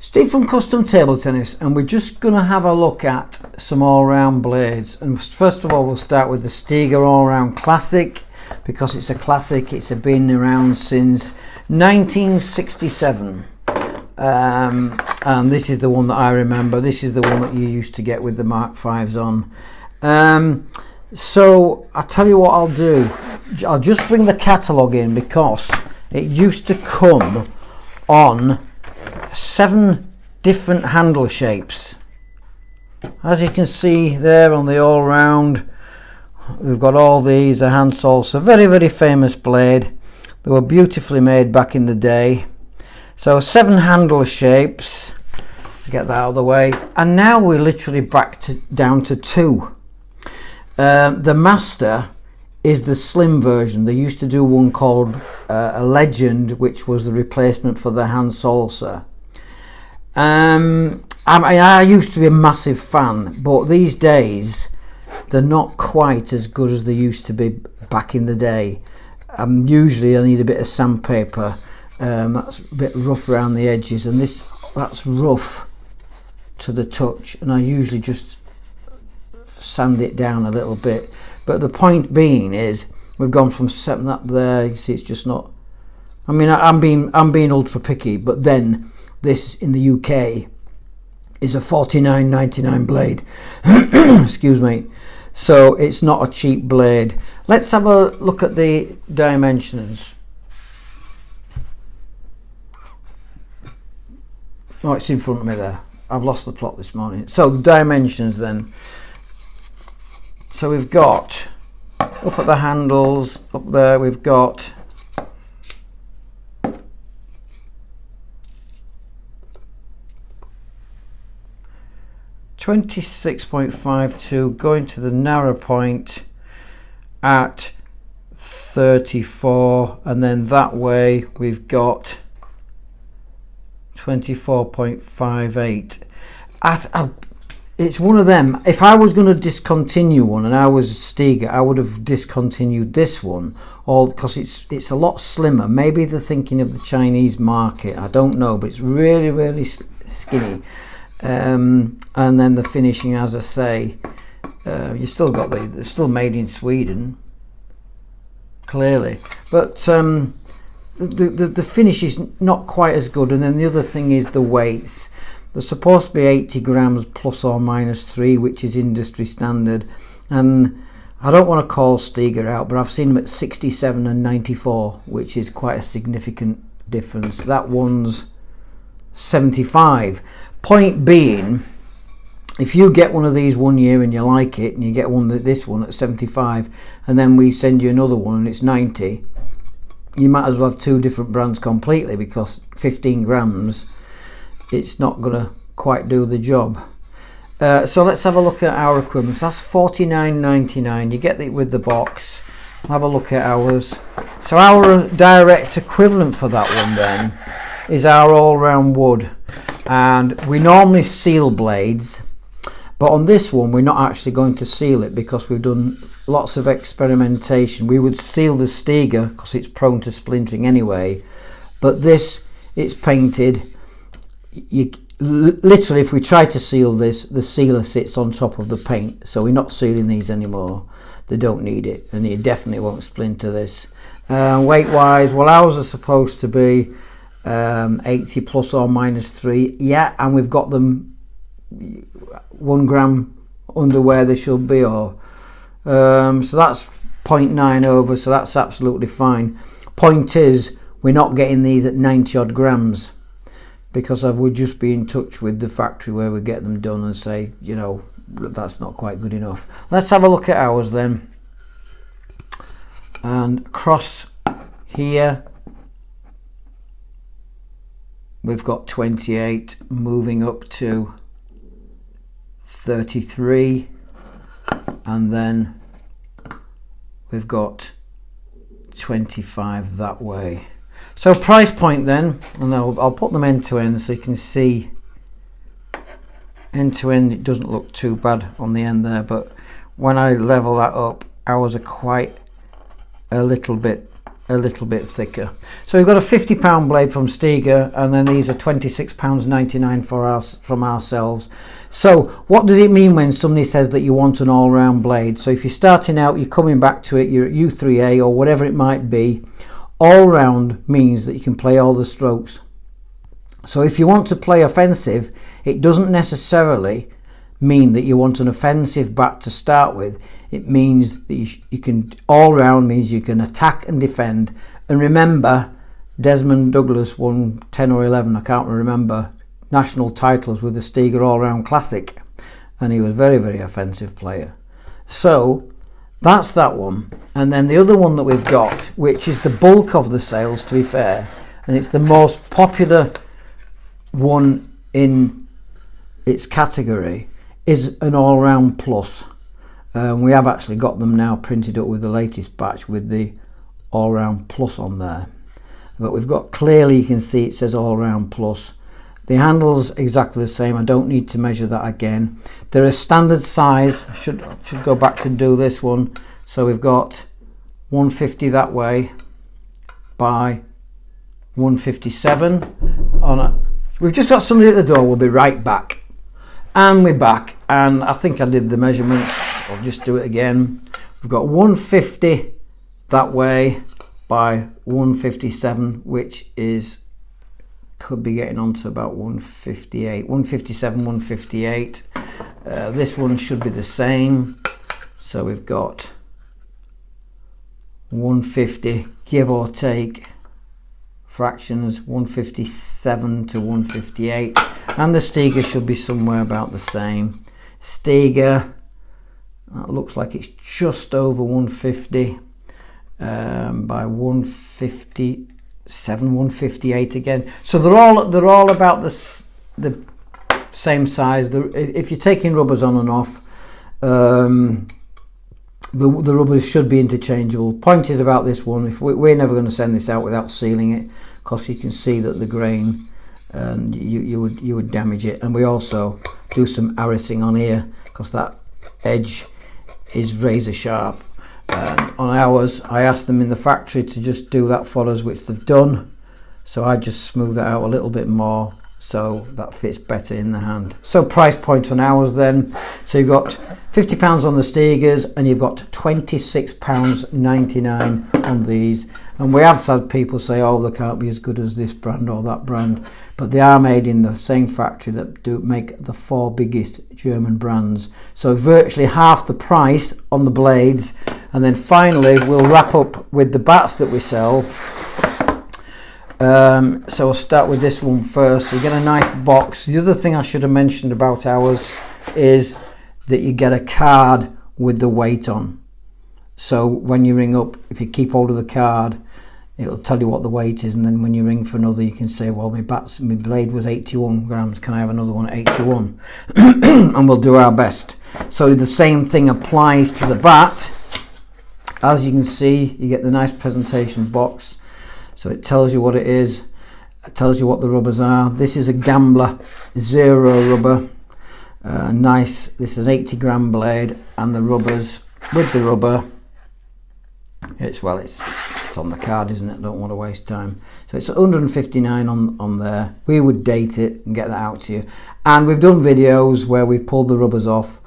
Steve from Custom Table Tennis, and we're just going to have a look at some all-round blades. And first of all, we'll start with the Stiga Allround Classic, because it's a classic. It's been around since 1967, and this is the one that I remember. This is the one that you used to get with the Mark V's on. So I'll tell you what I'll do. I'll just bring the catalogue in, because it used to come on 7 different handle shapes. As you can see there on the all-round, we've got all these. A hand salsa, very, very famous blade. They were beautifully made back in the day. So 7 handle shapes. Get that out of the way. And now we're literally back down to 2. The Master is the slim version. They used to do one called a Legend, which was the replacement for the hand salsa. I used to be a massive fan, but these days they're not quite as good as they used to be back in the day. Usually I need a bit of sandpaper. That's a bit rough around the edges, and that's rough to the touch, and I usually just sand it down a little bit. But the point being is, we've gone from 7 up there. You see, it's just not. I mean, I'm being ultra picky, but then this in the UK is a £49.99 blade. Excuse me. So it's not a cheap blade. Let's have a look at the dimensions. Oh, it's in front of me there. I've lost the plot this morning. So the dimensions then. So we've got, up at the handles, up there we've got 26.52, going to the narrow point at 34, and then that way we've got 24.58. It's one of them. If I was going to discontinue one and I was Stiga, I would have discontinued this one, because it's a lot slimmer. Maybe they're thinking of the Chinese market, I don't know, but it's really, really skinny. And then the finishing, as I say, you still got they're still made in Sweden, clearly, but the finish is not quite as good. And then the other thing is the weights. They're supposed to be 80 grams plus or minus 3, which is industry standard. And I don't want to call Stiga out, but I've seen them at 67 and 94, which is quite a significant difference. That one's 75. Point being, if you get one of these one year and you like it, and you get this one at 75, and then we send you another one and it's 90, you might as well have 2 different brands completely, because 15 grams, it's not going to quite do the job. So let's have a look at our equipment. So that's $49.99. You get it with the box. Have a look at ours. So our direct equivalent for that one then is our Allround Wood, and we normally seal blades, but on this one we're not actually going to seal it, because we've done lots of experimentation. We would seal the Stiga because it's prone to splintering anyway, but this, it's painted. Literally, if we try to seal this, the sealer sits on top of the paint, so we're not sealing these anymore. They don't need it, and you definitely won't splinter this. Weight wise, well, ours are supposed to be 80 plus or minus 3, yeah, and we've got them 1 gram under where they should be, or so that's 0.9 over, so that's absolutely fine. Point is, we're not getting these at 90 odd grams, because I would just be in touch with the factory where we get them done and say, you know, that's not quite good enough. Let's have a look at ours then. And across here we've got 28, moving up to 33, and then we've got 25 that way. So price point then, and I'll put them end to end so you can see end to end. It doesn't look too bad on the end there, but when I level that up, ours are quite a little bit a little bit thicker. So we've got a £50 blade from Stiga, and then these are £26.99 from ourselves. So what does it mean when somebody says that you want an all-round blade? So if you're starting out, you're coming back to it, you're at U3A or whatever it might be, all-round means that you can play all the strokes. So if you want to play offensive, it doesn't necessarily mean that you want an offensive bat to start with. It means that you can, all round means you can attack and defend. And remember, Desmond Douglas won 10 or 11, I can't remember, national titles with the Stiga Allround Classic, and he was a very, very offensive player. So that's that one. And then the other one that we've got, which is the bulk of the sales, to be fair, and it's the most popular one in its category, is an Allround Plus. We have actually got them now printed up with the latest batch with the Allround Plus on there, but we've got, clearly you can see it says Allround Plus. The handle's exactly the same, I don't need to measure that again. They're a standard size. I should go back to do this one. So we've got 150 that way by 157 on it. We've just got somebody at the door, we'll be right back. And we're back, and I think I did the measurements, I'll just do it again. We've got 150 that way by 157, which is, could be getting on to about 158, 157, 158. This one should be the same. So we've got 150, give or take, fractions, 157 to 158. And the Stiga should be somewhere about the same. Stiga, that looks like it's just over 150 by 157, 158 again. So they're all about the same size. If you're taking rubbers on and off, the rubbers should be interchangeable. Point is about this one, if we're never going to send this out without sealing it, because you can see that the grain, and you would damage it. And we also do some arrising on here because that edge is razor sharp. On ours, I asked them in the factory to just do that for us, which they've done, so I just smooth that out a little bit more so that fits better in the hand. So price point on ours then, so you've got £50 on the Stigas and you've got £26.99 on these. And we have had people say, oh, they can't be as good as this brand or that brand, but they are made in the same factory that do make the 4 biggest German brands. So virtually half the price on the blades. And then finally we'll wrap up with the bats that we sell. So we'll start with this one first. You get a nice box. The other thing I should have mentioned about ours is that you get a card with the weight on. So when you ring up, if you keep hold of the card, it'll tell you what the weight is, and then when you ring for another, you can say, well, my blade was 81 grams, can I have another one at 81? And we'll do our best. So the same thing applies to the bat. As you can see, you get the nice presentation box. So it tells you what it is, it tells you what the rubbers are. This is a Gambler Zero rubber. Nice, this is an 80 gram blade, and the rubbers, with the rubber, it's on the card, isn't it? Don't want to waste time. So it's 159 on there. We would date it and get that out to you. And we've done videos where we've pulled the rubbers off.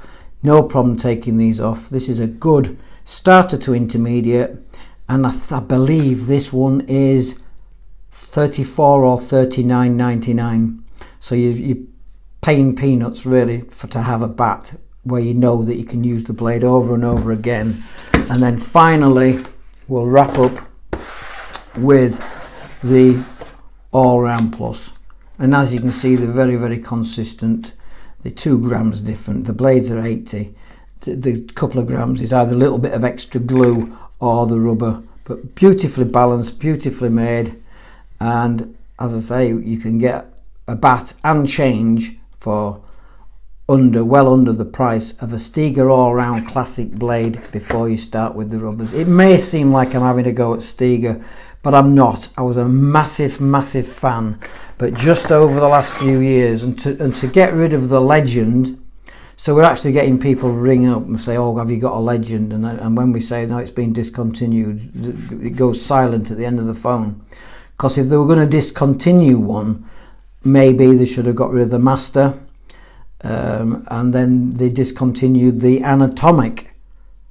No problem taking these off. This is a good starter to intermediate, and I believe this one is 34 or 39.99. So you're paying peanuts really to have a bat where you know that you can use the blade over and over again. And then finally we'll wrap up with the Allround Plus, and as you can see, they're very, very consistent. They're 2 grams different. The blades are 80. The couple of grams is either a little bit of extra glue or the rubber, but beautifully balanced, beautifully made. And as I say, you can get a bat and change for well under the price of a Stiga Allround Classic blade before you start with the rubbers. It may seem like I'm having a go at Stiga, but I'm not. I was a massive fan, but just over the last few years, and to get rid of the legend, So we're actually getting people ring up and say, oh, have you got a Legend? And when we say, no, it's been discontinued, it goes silent at the end of the phone. Because if they were going to discontinue one, maybe they should have got rid of the Master, and then they discontinued the Anatomic.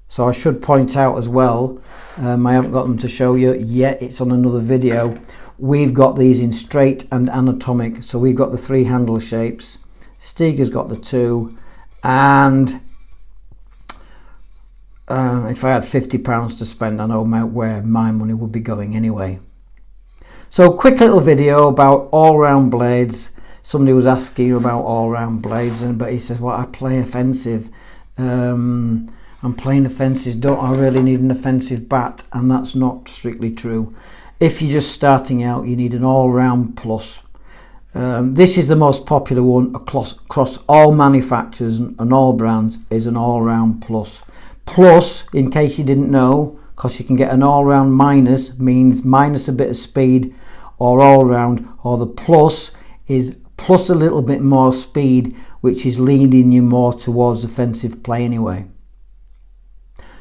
So I should point out as well, I haven't got them to show you yet, it's on another video. We've got these in straight and anatomic, so we've got the 3 handle shapes. Stiga's got the 2, and if I had £50 to spend, I know where my money would be going anyway. So quick little video about all-round blades. Somebody was asking about all-round blades, but he says, well, I play offensive. I'm playing offensives, don't I really need an offensive bat? And that's not strictly true. If you're just starting out, you need an Allround Plus. This is the most popular one across all manufacturers and all brands, is an Allround Plus. Plus, in case you didn't know, because you can get an Allround Minus, means minus a bit of speed, or Allround, or the Plus is plus a little bit more speed, which is leading you more towards offensive play anyway.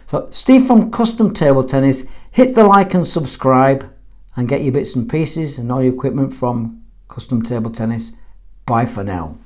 So Steve from Custom Table Tennis, hit the like and subscribe and get your bits and pieces and all your equipment from Custom Table Tennis. Bye for now.